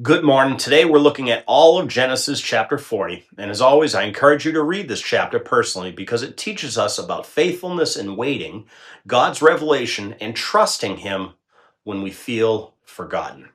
Good morning. Today we're looking at all of Genesis chapter 40. And as always, I encourage you to read this chapter personally because it teaches us about faithfulness and waiting, God's revelation, and trusting Him when we feel forgotten.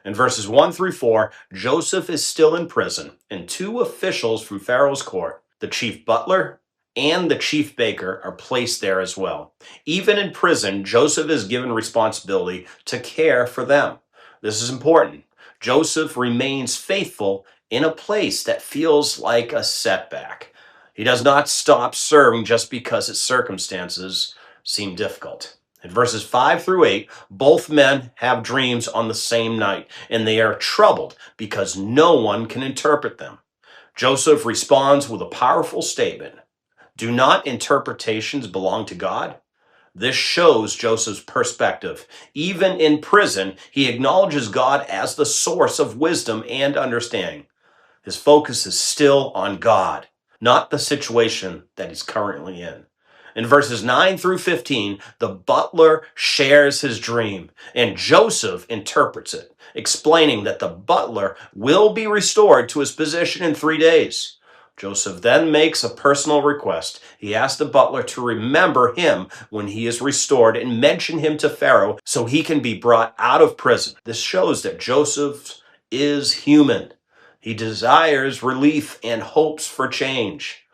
In verses 1 through 4, Joseph is still in prison, and two officials from Pharaoh's court, the chief butler and the chief baker, are placed there as well. Even in prison, Joseph is given responsibility to care for them. This is important. Joseph remains faithful in a place that feels like a setback. He does not stop serving just because his circumstances seem difficult. In verses 5 through 8, both men have dreams on the same night, and they are troubled because no one can interpret them. Joseph responds with a powerful statement. Do not interpretations belong to God? This shows Joseph's perspective. Even in prison, he acknowledges God as the source of wisdom and understanding. His focus is still on God, not the situation that he's currently in. In verses 9 through 15, the butler shares his dream, and Joseph interprets it, explaining that the butler will be restored to his position in 3 days. Joseph then makes a personal request. He asks the butler to remember him when he is restored and mention him to Pharaoh so he can be brought out of prison. This shows that Joseph is human. He desires relief and hopes for change.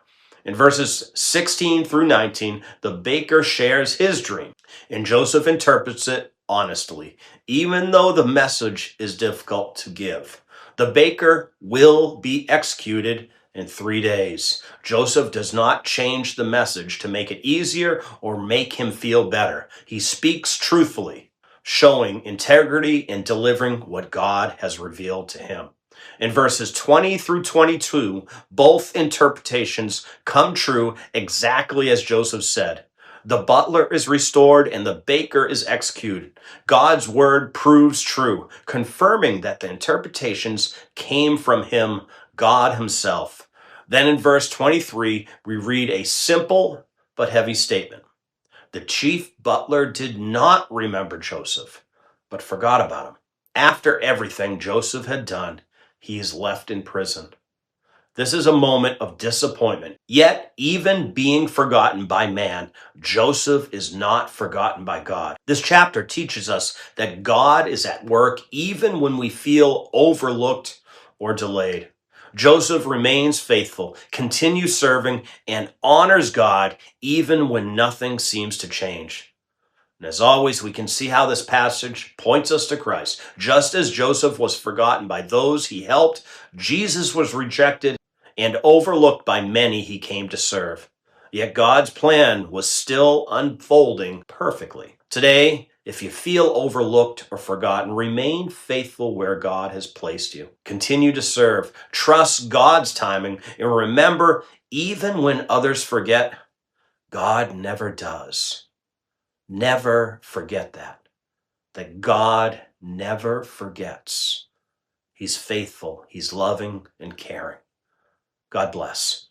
In verses 16 through 19, the baker shares his dream, and Joseph interprets it honestly, even though the message is difficult to give. The baker will be executed in 3 days. Joseph does not change the message to make it easier or make him feel better. He speaks truthfully, showing integrity in delivering what God has revealed to him. In verses 20 through 22, both interpretations come true exactly as Joseph said. The butler is restored and the baker is executed. God's word proves true, confirming that the interpretations came from him, God himself. Then in verse 23, we read a simple but heavy statement. The chief butler did not remember Joseph, but forgot about him. After everything Joseph had done, he is left in prison. This is a moment of disappointment. Yet, even being forgotten by man, Joseph is not forgotten by God. This chapter teaches us that God is at work even when we feel overlooked or delayed. Joseph remains faithful, continues serving, and honors God even when nothing seems to change. And as always, we can see how this passage points us to Christ. Just as Joseph was forgotten by those he helped, Jesus was rejected and overlooked by many he came to serve. Yet God's plan was still unfolding perfectly. Today, if you feel overlooked or forgotten, remain faithful where God has placed you. Continue to serve. Trust God's timing. And remember, even when others forget, God never does. Never forget that God never forgets. He's faithful, He's loving and caring. God bless.